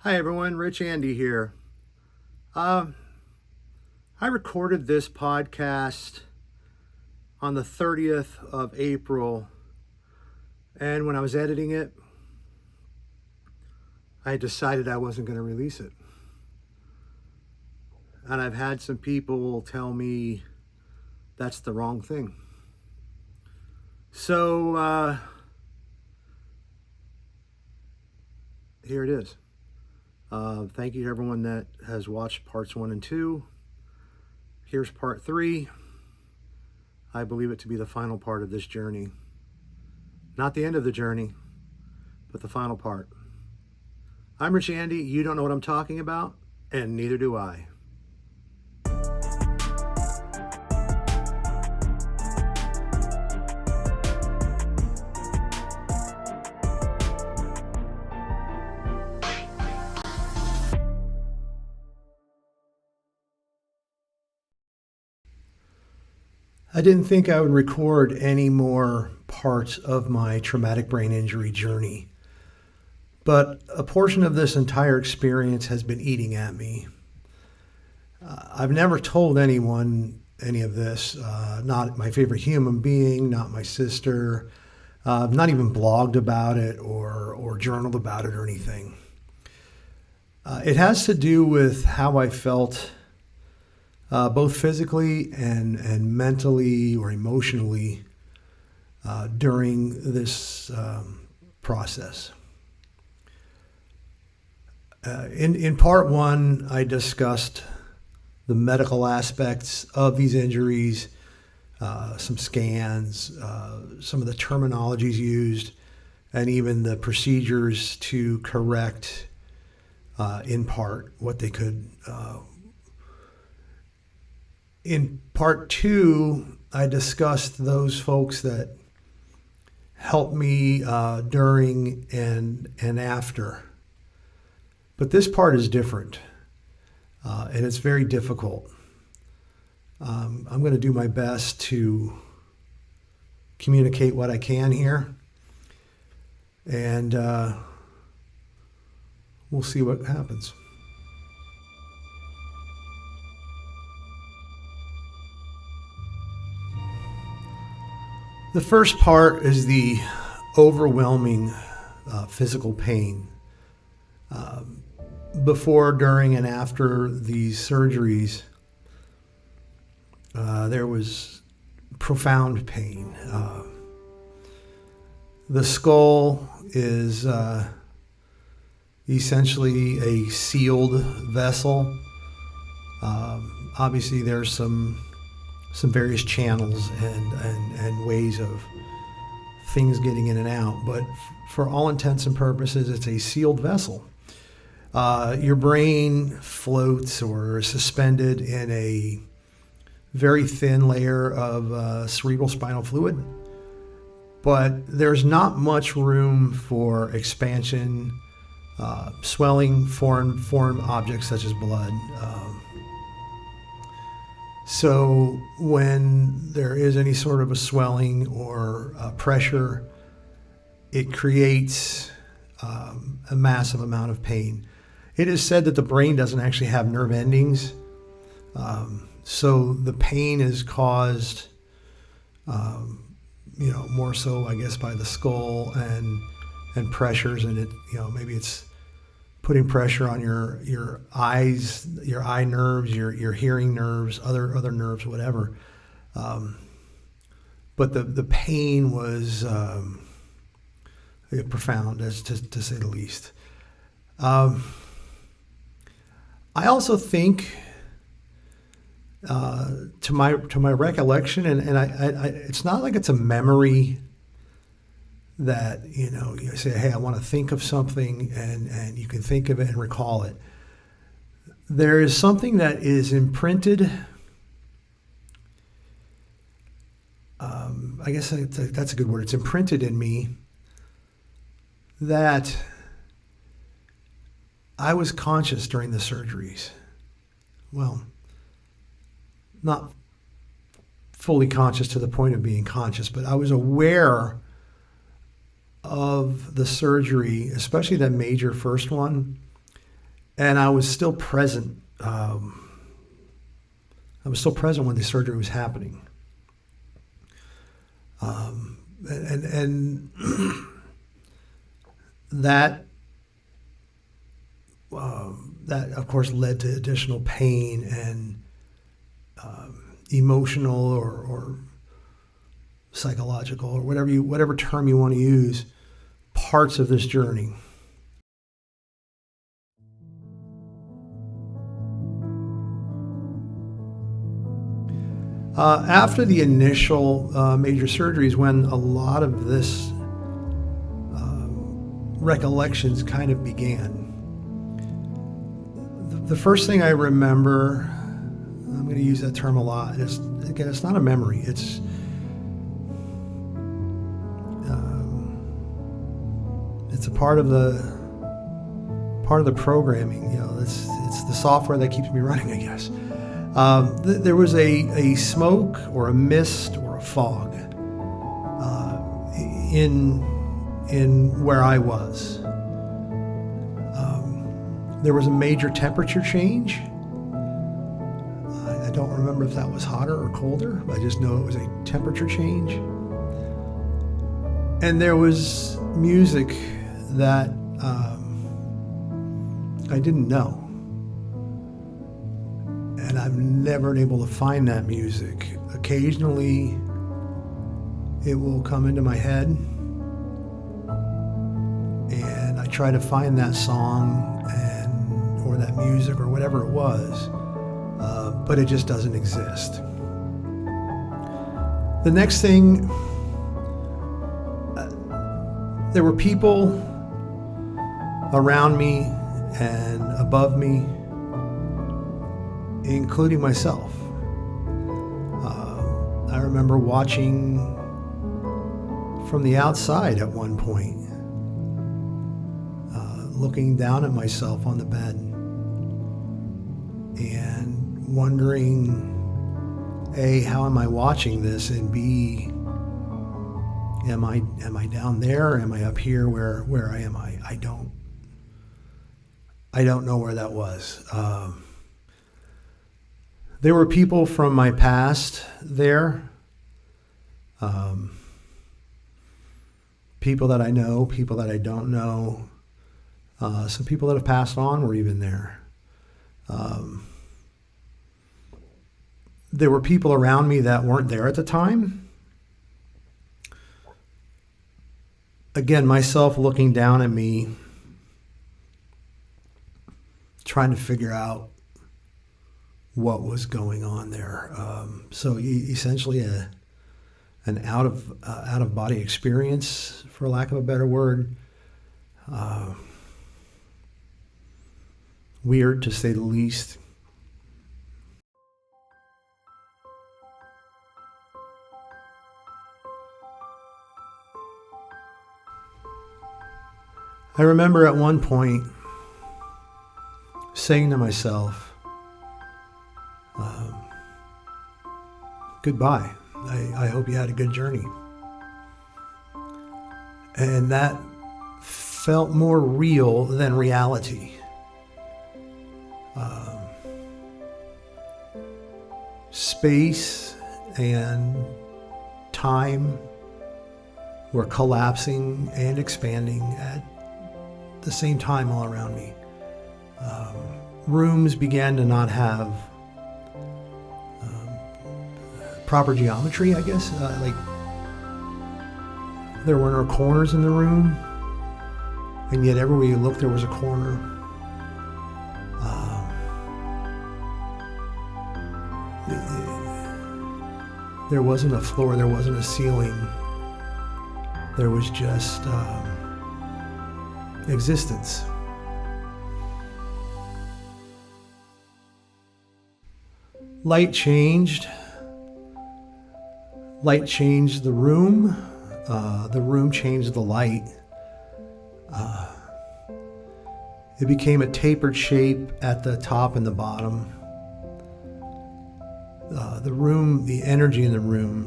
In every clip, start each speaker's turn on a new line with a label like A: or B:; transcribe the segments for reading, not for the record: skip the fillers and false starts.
A: Hi everyone, Rich Andy here. I recorded this podcast on the 30th of April, and when I was editing it, I decided I wasn't going to release it. And I've had some people tell me that's the wrong thing. So here it is. Thank you to everyone that has watched parts 1 and 2. Here's part 3. I believe it to be the final part of this journey. Not the end of the journey, but the final part. I'm Rich Andy. You don't know what I'm talking about, and neither do I. I didn't think I would record any more parts of my traumatic brain injury journey, but a portion of this entire experience has been eating at me. I've never told anyone any of this, not my favorite human being, not my sister. I've not even blogged about it or journaled about it or anything. It has to do with how I felt both physically and mentally or emotionally during this process. In part 1, I discussed the medical aspects of these injuries, some scans, some of the terminologies used, and even the procedures to correct, in part, what they could. In part 2, I discussed those folks that helped me during and after. But this part is different, and it's very difficult. I'm going to do my best to communicate what I can here, and we'll see what happens. The first part is the overwhelming physical pain. Before, during, and after these surgeries, there was profound pain. The skull is essentially a sealed vessel. Obviously, there's some various channels and ways of things getting in and out, but for all intents and purposes, it's a sealed vessel. Your brain floats or is suspended in a very thin layer of cerebral spinal fluid, but there's not much room for expansion, swelling, foreign objects such as blood. So when there is any sort of a swelling or pressure, it creates a massive amount of pain. It is said that the brain doesn't actually have nerve endings, so the pain is caused, more so, I guess, by the skull and pressures, and maybe it's putting pressure on your eyes, your eye nerves, your hearing nerves, other nerves, whatever. But the pain was profound, as to say the least. I also think, to my recollection, and I it's not like it's a memory that you say, hey, I want to think of something, and you can think of it and recall it. There is something that is imprinted. I guess that's a good word. It's imprinted in me that I was conscious during the surgeries. Well, not fully conscious to the point of being conscious, but I was aware of the surgery, especially that major first one, And I was still present. I was still present when the surgery was happening. And that that of course led to additional pain and emotional or psychological or whatever term you want to use, parts of this journey. After the initial major surgeries, when a lot of this recollections kind of began, the first thing I remember, I'm going to use that term a lot, is, again, it's not a memory. It's a part of the programming. It's the software that keeps me running, I guess. There was a smoke or a mist or a fog in where I was. There was a major temperature change. I don't remember if that was hotter or colder. I just know it was a temperature change. And there was music that I didn't know. And I've never been able to find that music. Occasionally, it will come into my head, and I try to find that song or that music or whatever it was, but it just doesn't exist. The next thing, there were people around me and above me, including myself. I remember watching from the outside at one point, looking down at myself on the bed and wondering, A, how am I watching this, and B, am I down there, or am I up here? Where am I? I don't know where that was. There were people from my past there, people that I know, people that I don't know, some people that have passed on were even there. There were people around me that weren't there at the time. Again, myself looking down at me, trying to figure out what was going on there. So essentially an out of body experience, for lack of a better word. Weird, to say the least. I remember at one point saying to myself, goodbye. I hope you had a good journey. And that felt more real than reality. Space and time were collapsing and expanding at the same time all around me. Rooms began to not have proper geometry, I guess. Like, there were no corners in the room, and yet everywhere you looked, there was a corner. There wasn't a floor, there wasn't a ceiling. There was just existence. Light changed. Light changed the room. The room changed the light. It became a tapered shape at the top and the bottom. The room, the energy in the room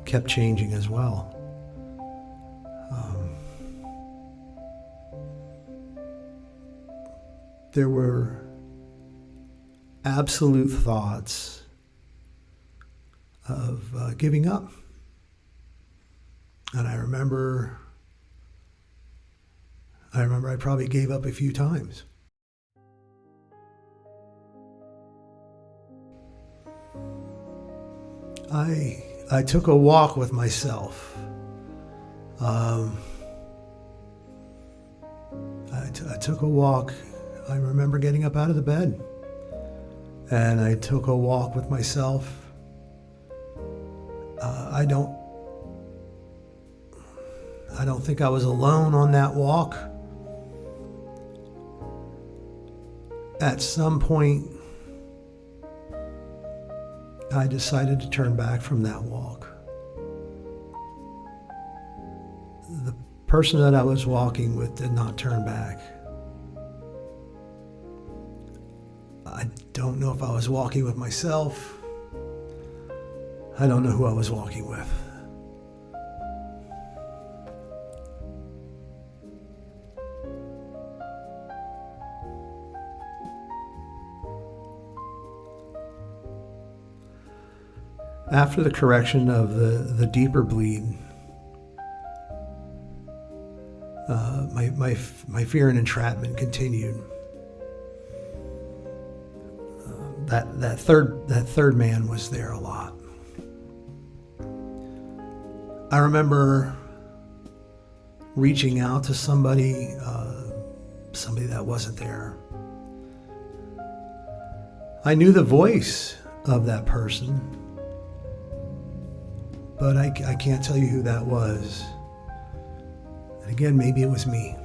A: kept changing as well. there were absolute thoughts of giving up. And I remember I probably gave up a few times. I took a walk with myself. I took a walk. I remember getting up out of the bed, and I took a walk with myself. I don't think I was alone on that walk. At some point, I decided to turn back from that walk. The person that I was walking with did not turn back. I don't know if I was walking with myself. I don't know who I was walking with. After the correction of the deeper bleed, my fear and entrapment continued. That third man was there a lot. I remember reaching out to somebody that wasn't there. I knew the voice of that person, but I can't tell you who that was. And again, maybe it was me.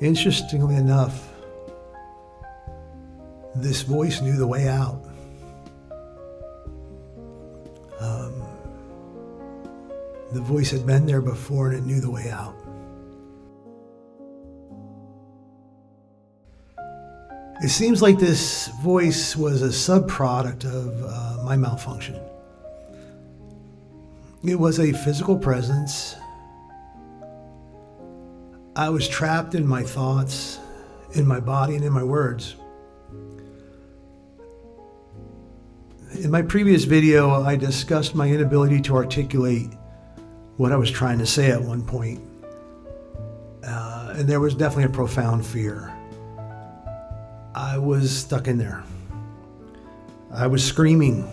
A: Interestingly enough, this voice knew the way out. The voice had been there before and it knew the way out. It seems like this voice was a subproduct of my malfunction. It was a physical presence. I was trapped in my thoughts, in my body, and in my words. In my previous video, I discussed my inability to articulate what I was trying to say at one point. And there was definitely a profound fear. I was stuck in there. I was screaming,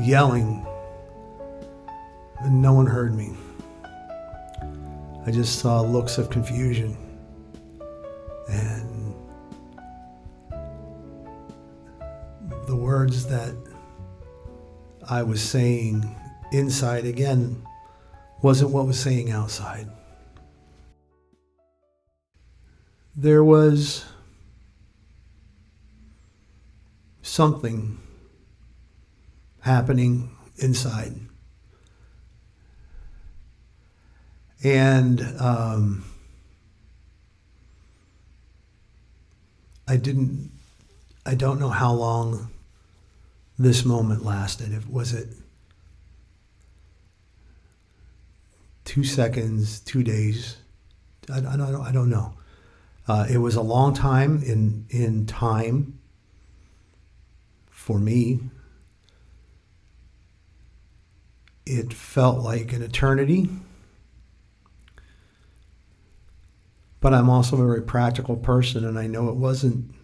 A: yelling, and no one heard me. I just saw looks of confusion, and the words that I was saying inside again wasn't what was saying outside. There was something happening inside. And I don't know how long this moment lasted. Was it 2 seconds, 2 days? I don't know. It was a long time in time for me. It felt like an eternity. But I'm also a very practical person, and I know it wasn't.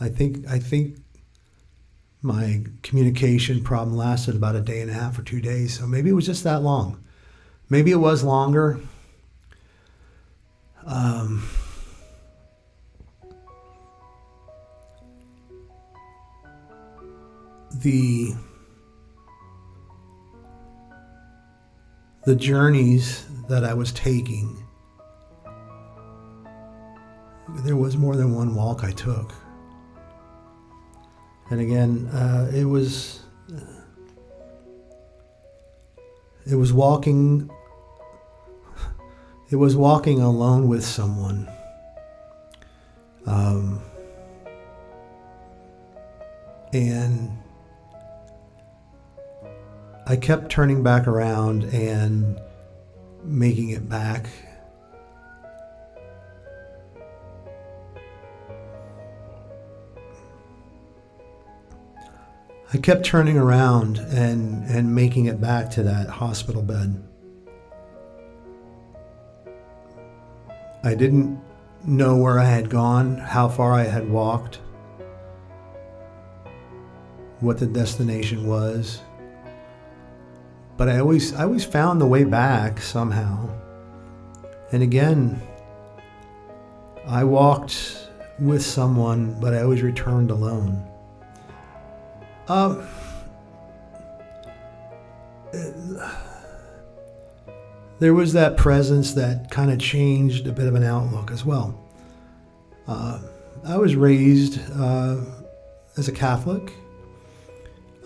A: I think my communication problem lasted about a day and a half or 2 days, so maybe it was just that long. Maybe it was longer. The journeys that I was taking, there was more than one walk I took. And again, it was walking alone with someone. And I kept turning back around and making it back. I kept turning around and making it back to that hospital bed. I didn't know where I had gone, how far I had walked, what the destination was. But I always found the way back somehow. And again, I walked with someone, but I always returned alone. There was that presence that kind of changed a bit of an outlook as well. I was raised as a Catholic.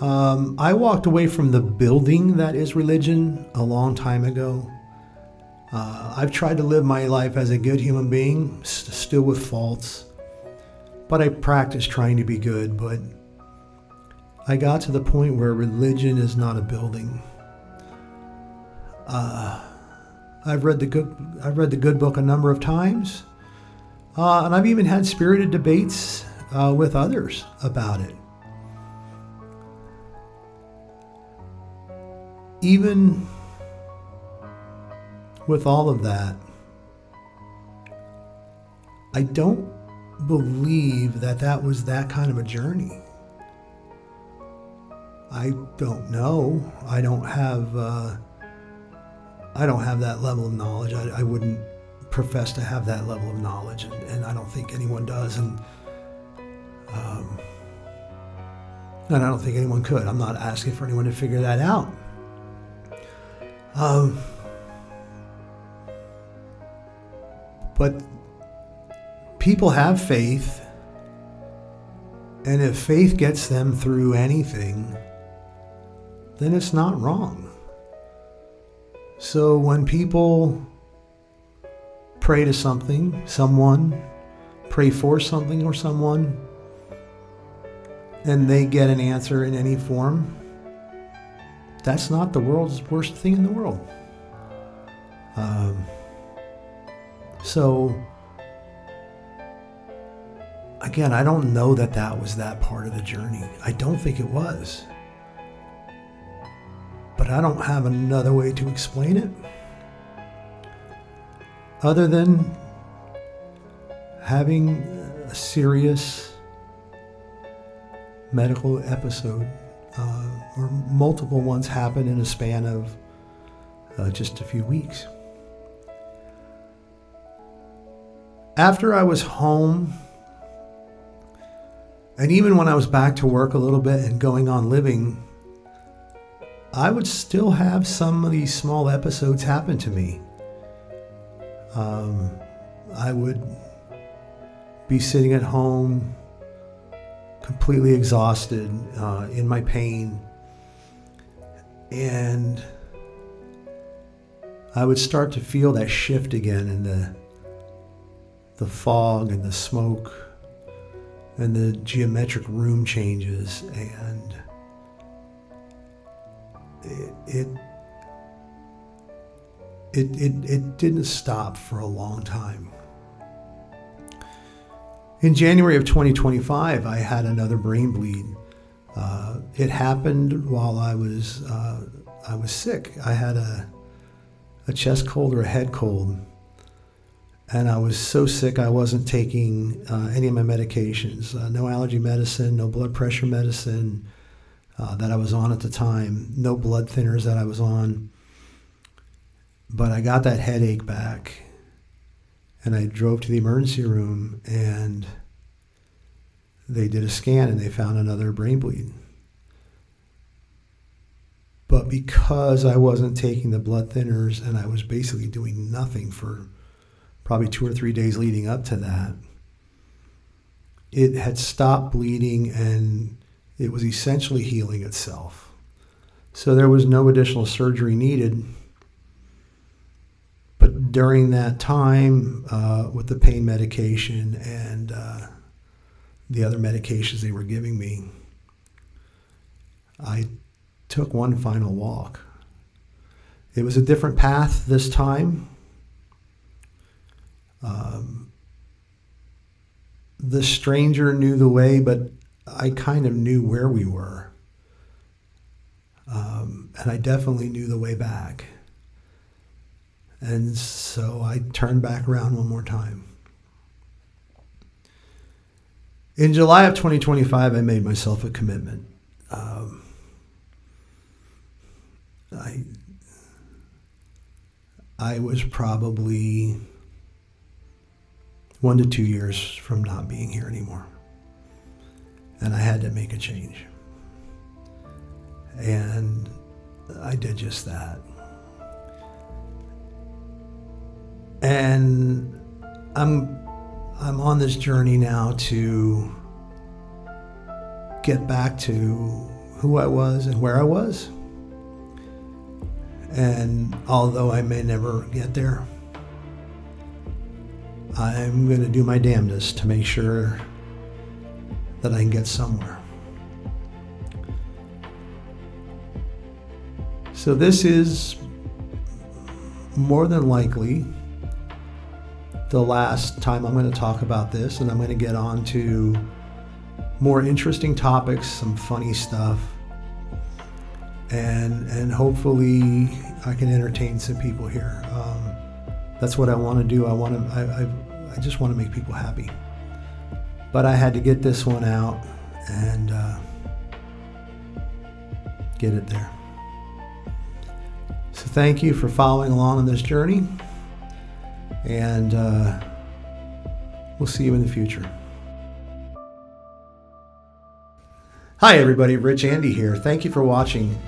A: I walked away from the building that is religion a long time ago. I've tried to live my life as a good human being, still with faults, but I practice trying to be good. But I got to the point where religion is not a building. I've read the good book a number of times, and I've even had spirited debates with others about it. Even with all of that, I don't believe that was that kind of a journey. I don't know. I don't have that level of knowledge. I wouldn't profess to have that level of knowledge, and I don't think anyone does, and I don't think anyone could. I'm not asking for anyone to figure that out. But people have faith, and if faith gets them through anything, then it's not wrong. So when people pray to someone, pray for something or someone, and they get an answer in any form, that's not the world's worst thing in the world. So, again, I don't know that was that part of the journey. I don't think it was. But I don't have another way to explain it other than having a serious medical episode, or multiple ones happen in a span of just a few weeks. After I was home, and even when I was back to work a little bit and going on living, I would still have some of these small episodes happen to me. I would be sitting at home, completely exhausted, in my pain, and I would start to feel that shift again in the fog and the smoke and the geometric room changes, and it didn't stop for a long time. In January of 2025, I had another brain bleed. It happened while I was sick. I had a chest cold or a head cold, and I was so sick I wasn't taking any of my medications. No allergy medicine, no blood pressure medicine that I was on at the time, no blood thinners that I was on. But I got that headache back, and I drove to the emergency room, and they did a scan, and they found another brain bleed. But because I wasn't taking the blood thinners, and I was basically doing nothing for probably 2 or 3 days leading up to that, it had stopped bleeding, and it was essentially healing itself. So there was no additional surgery needed. But during that time, with the pain medication and the other medications they were giving me, I took one final walk. It was a different path this time. The stranger knew the way, but I kind of knew where we were. And I definitely knew the way back. And so I turned back around one more time. In July of 2025, I made myself a commitment. I was probably 1 to 2 years from not being here anymore. And I had to make a change. And I did just that. And I'm on this journey now to get back to who I was and where I was. And although I may never get there, I'm going to do my damnedest to make sure that I can get somewhere. So this is more than likely the last time I'm going to talk about this, and I'm going to get on to more interesting topics, some funny stuff, and hopefully I can entertain some people here. That's what I want to do. I just want to make people happy. But I had to get this one out and get it there. So thank you for following along on this journey, and we'll see you in the future. Hi everybody, Rich Andy here. Thank you for watching.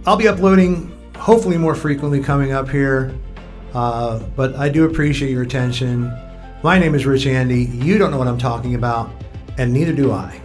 A: I'll be uploading hopefully more frequently coming up here, but I do appreciate your attention. My name is Rich Andy. You don't know what I'm talking about, and neither do I.